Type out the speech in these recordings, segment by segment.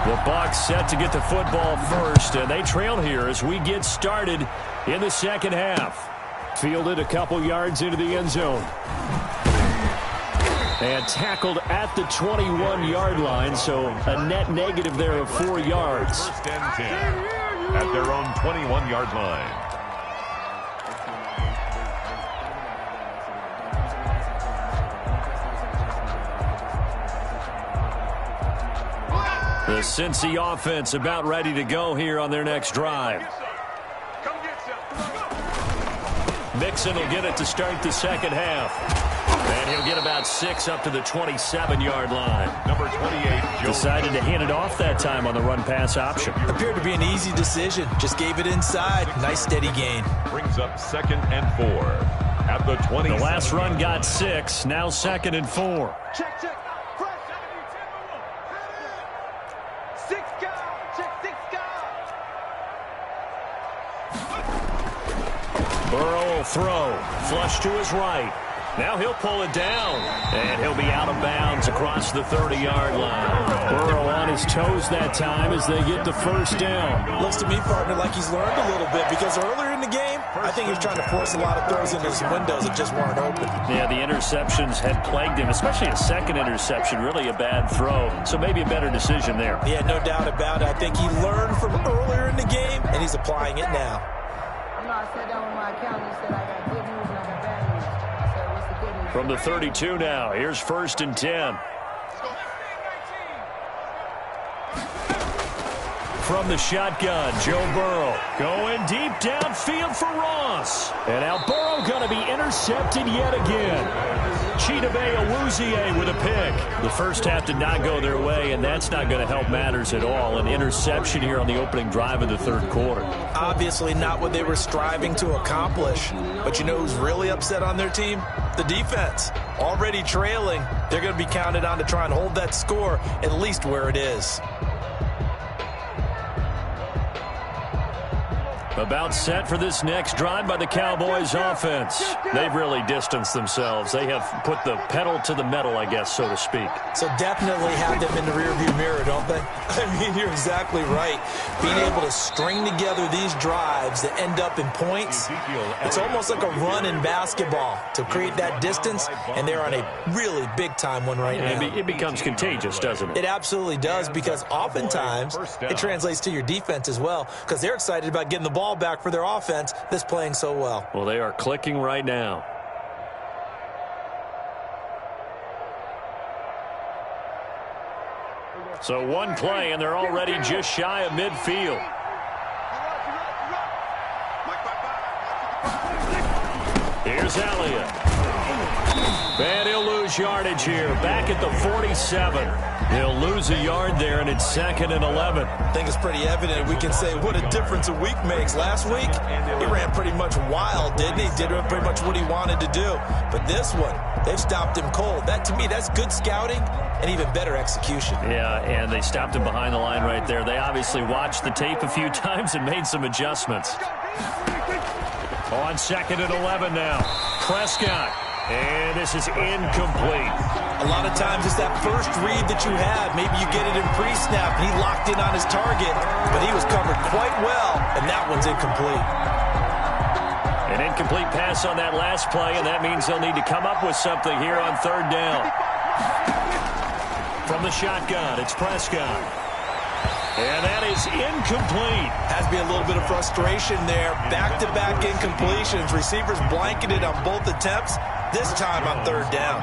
The Bucs set to get the football first, and they trail here as we get started in the second half. Fielded a couple yards into the end zone. And tackled at the 21-yard line, so a net negative there of 4 yards. First and 10 at their own 21-yard line. The Cincy offense about ready to go here on their next drive. Mixon will get it to start the second half. And he'll get about 6 up to the 27-yard line. Number 28, Joe. Decided to hand it off that time on the run-pass option. Appeared to be an easy decision. Just gave it inside. Nice steady gain. Brings up 2nd and 4 at the 20. The last run got 6. Now 2nd and 4. Check. Burrow will throw. Flush to his right. Now he'll pull it down. And he'll be out of bounds across the 30-yard line. Burrow on his toes that time as they get the first down. Looks to me, partner, like he's learned a little bit because earlier in the game, I think he was trying to force a lot of throws into his windows that just weren't open. Yeah, the interceptions had plagued him, especially a second interception, really a bad throw. So maybe a better decision there. Yeah, no doubt about it. I think he learned from earlier in the game, and he's applying it now. I sat down with my accountant and said I got good news and I got bad news. I said, what's the good news? From the 32 now, here's 1st and 10. From the shotgun, Joe Burrow going deep downfield for Ross. And now Burrow going to be intercepted yet again. Chidobe Awuzie with a pick. The first half did not go their way, and that's not going to help matters at all. An interception here on the opening drive of the third quarter. Obviously not what they were striving to accomplish. But you know who's really upset on their team? The defense. Already trailing. They're going to be counted on to try and hold that score at least where it is. About set for this next drive by the Cowboys offense. They've really distanced themselves. They have put the pedal to the metal, I guess, so to speak. So definitely have them in the rearview mirror, don't they? I mean, you're exactly right. Being able to string together these drives that end up in points, it's almost like a run in basketball to create that distance, and they're on a really big-time one right now. It becomes contagious, doesn't it? It absolutely does, because oftentimes it translates to your defense as well, because they're excited about getting the ball back for their offense that's playing so well. Well, they are clicking right now. So one play, and they're already just shy of midfield. Here's Elliott. And he'll lose yardage here. Back at the 47. He'll lose a yard there, and it's 2nd and 11. I think it's pretty evident. We can say what a difference a week makes. Last week, he ran pretty much wild, didn't he? Did pretty much what he wanted to do. But this one, they've stopped him cold. That, to me, that's good scouting and even better execution. Yeah, and they stopped him behind the line right there. They obviously watched the tape a few times and made some adjustments. On 2nd and 11 now. Prescott. And this is incomplete. A lot of times it's that first read that you have. Maybe you get it in pre-snap, and he locked in on his target, but he was covered quite well, and that one's incomplete. An incomplete pass on that last play, and that means they'll need to come up with something here on 3rd down. From the shotgun, it's Prescott. And that is incomplete. Has to be a little bit of frustration there. Back-to-back incompletions. Receivers blanketed on both attempts. This time on 3rd down.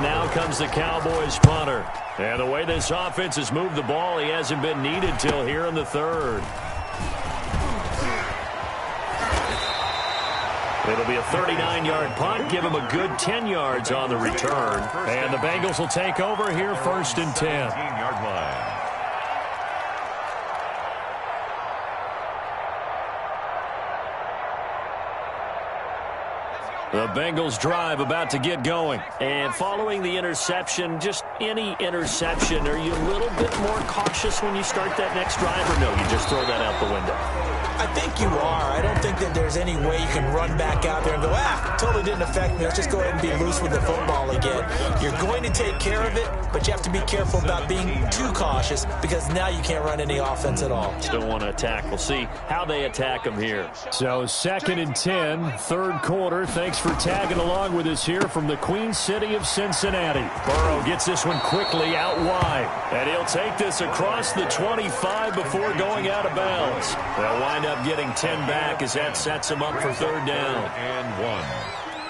Now comes the Cowboys punter. And the way this offense has moved the ball, he hasn't been needed till here in the 3rd. It'll be a 39-yard punt. Give him a good 10 yards on the return. And the Bengals will take over here 1st and 10. 15-yard line. The Bengals drive about to get going. And following the interception, just any interception, are you a little bit more cautious when you start that next drive, or no, you just throw that out the window? I think you are. I don't think that there's any way you can run back out there and go, totally didn't affect me. Let's just go ahead and be loose with the football again. You're going to take care of it, but you have to be careful about being too cautious because now you can't run any offense at all. Still want to attack. We'll see how they attack them here. So 2nd and 10, third quarter. Thanks for tagging along with us here from the Queen City of Cincinnati. Burrow gets this one quickly out wide, and he'll take this across the 25 before going out of bounds. They'll wind up getting 10 back as that sets them up for third down. And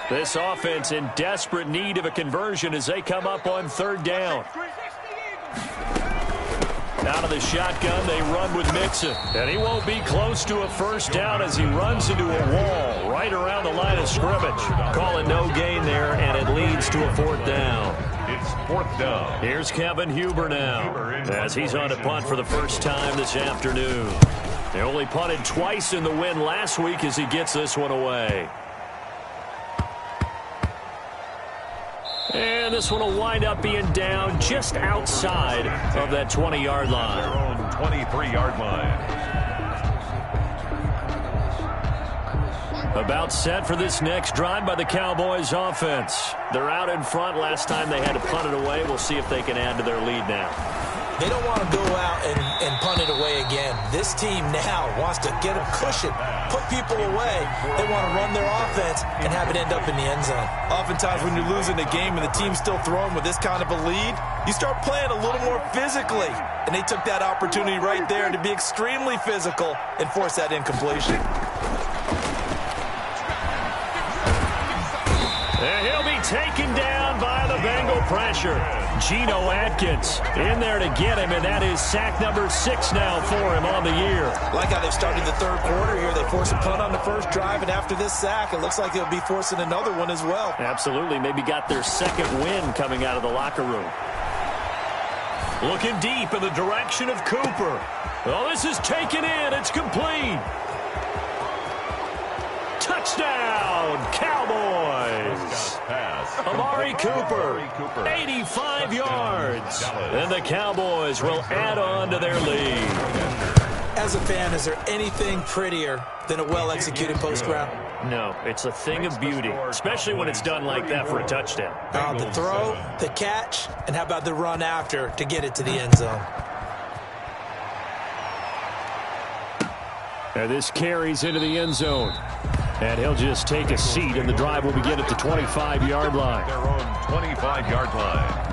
1. This offense in desperate need of a conversion as they come up on third down. Out of the shotgun, they run with Mixon. And he won't be close to a first down as he runs into a wall right around the line of scrimmage. Call it no gain there, and it leads to a fourth down. It's 4th down. Here's Kevin Huber now as he's on a punt for the first time this afternoon. They only punted twice in the win last week as he gets this one away. And this one will wind up being down just outside of that 20-yard line. Their own 23-yard line. About set for this next drive by the Cowboys offense. They're out in front. Last time they had to punt it away. We'll see if they can add to their lead now. They don't want to go out and punt it away again. This team now wants to get a cushion, put people away. They want to run their offense and have it end up in the end zone. Oftentimes when you're losing a game and the team's still throwing with this kind of a lead, you start playing a little more physically. And they took that opportunity right there to be extremely physical and force that incompletion. And he'll be taken down by the Bengal pressure. Geno Atkins in there to get him, and that is sack number 6 now for him on the year. Like how they've started the third quarter here. They force a punt on the first drive, and after this sack, it looks like they'll be forcing another one as well. Absolutely. Maybe got their second win coming out of the locker room. Looking deep in the direction of Cooper. Oh, this is taken in. It's complete. Touchdown, Cowboys. Amari Cooper, 85 yards. And the Cowboys will add on to their lead. As a fan, is there anything prettier than a well-executed post route? No, it's a thing of beauty, especially when it's done like that for a touchdown. The throw, the catch, and how about the run after to get it to the end zone? And this carries into the end zone. And he'll just take a seat, and the drive will begin at the 25-yard line. Their own 25-yard line.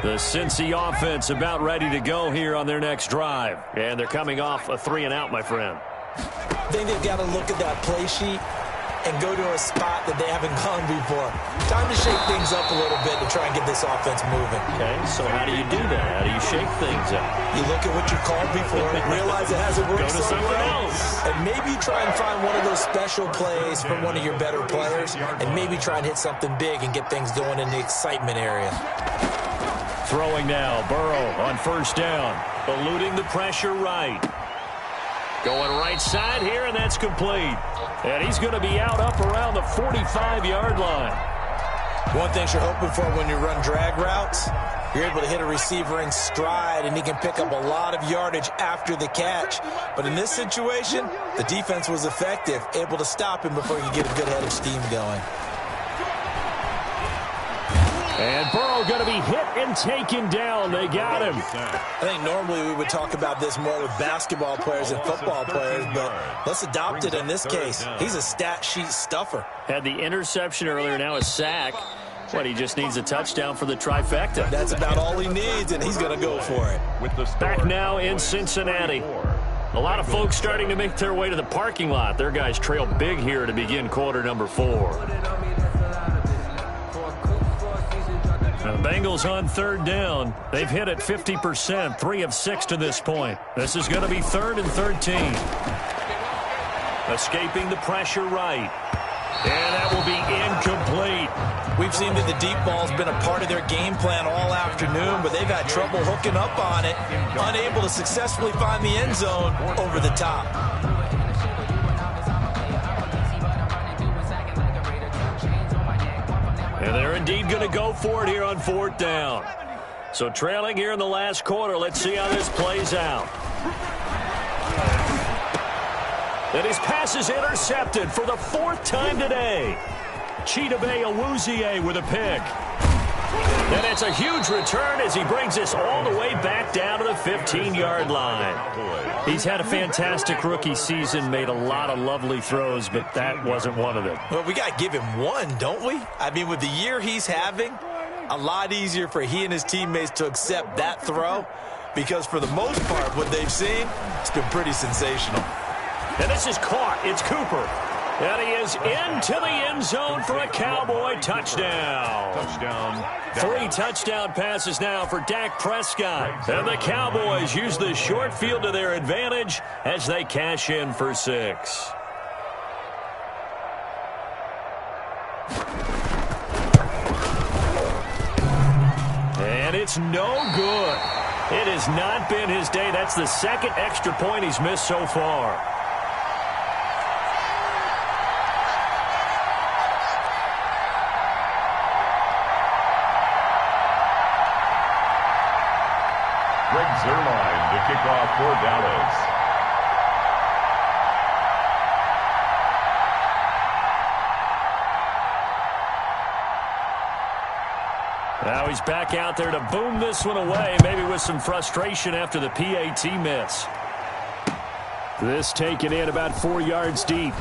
The Cincy offense about ready to go here on their next drive. And they're coming off a 3-and-out, my friend. I think they've got to look at that play sheet and go to a spot that they haven't gone before. Time to shake things up a little bit to try and get this offense moving. Okay, so how do you do that? How do you shake things up? You look at what you called before, realize it hasn't worked Go to so something well, else. and maybe try and find one of those special plays from one of your better players, and maybe try and hit something big and get things going in the excitement area. Throwing now, Burrow on first down, eluding the pressure right. Going right side here, and that's complete. And he's going to be out up around the 45-yard line. One thing you're hoping for when you run drag routes, you're able to hit a receiver in stride, and he can pick up a lot of yardage after the catch. But in this situation, the defense was effective, able to stop him before he could get a good head of steam going. And Burrow going to be hit and taken down. They got him. I think normally we would talk about this more with basketball players and football players, but let's adopt it in this case. He's a stat sheet stuffer. Had the interception earlier, now a sack. What, he just needs a touchdown for the trifecta. That's about all he needs, and he's going to go for it. Back now in Cincinnati. A lot of folks starting to make their way to the parking lot. Their guys trail big here to begin quarter number 4. The Bengals on third down. They've hit it 50%, 3 of 6 to this point. This is going to be 3rd and 13. Escaping the pressure right. And that will be incomplete. We've seen that the deep ball's been a part of their game plan all afternoon, but they've had trouble hooking up on it, unable to successfully find the end zone over the top. And they're indeed going to go for it here on 4th down. So trailing here in the last quarter, let's see how this plays out. And his pass is intercepted for the 4th time today. Chidobe with a pick. And it's a huge return as he brings this all the way back down to the 15-yard line. He's had a fantastic rookie season, made a lot of lovely throws, but that wasn't one of them. Well, we got to give him one, don't we? I mean, with the year he's having, a lot easier for he and his teammates to accept that throw because for the most part, what they've seen, it's been pretty sensational. And this is caught. It's Cooper. And he is into the end zone for a Cowboy touchdown. Touchdown. 3 touchdown passes now for Dak Prescott. And the Cowboys use the short field to their advantage as they cash in for 6. And it's no good. It has not been his day. That's the 2nd extra point he's missed so far. Zerline to kick off for Dallas. Now he's back out there to boom this one away, maybe with some frustration after the PAT miss. This taken in about 4 yards deep.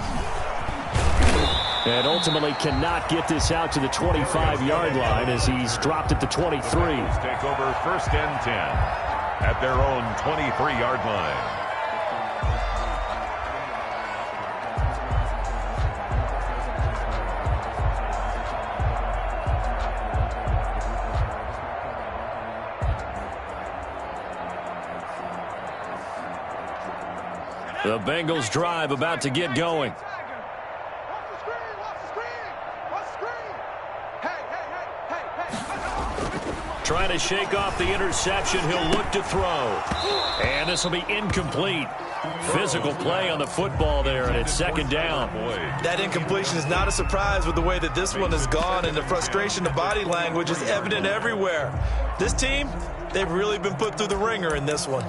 And ultimately cannot get this out to the 25-yard line as he's dropped at the 23. Take over 1st and 10. At their own 23-yard line. The Bengals drive about to get going. Trying to shake off the interception. He'll look to throw. And this will be incomplete. Physical play on the football there, and it's 2nd down. That incompletion is not a surprise with the way that this one has gone, and the frustration of body language is evident everywhere. This team, they've really been put through the ringer in this one.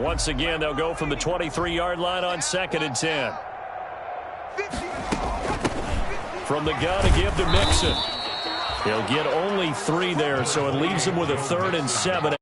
Once again, they'll go from the 23-yard line on 2nd and 10. From the gun to give to Mixon. He'll get only 3 there, so it leaves him with a 3rd and 7.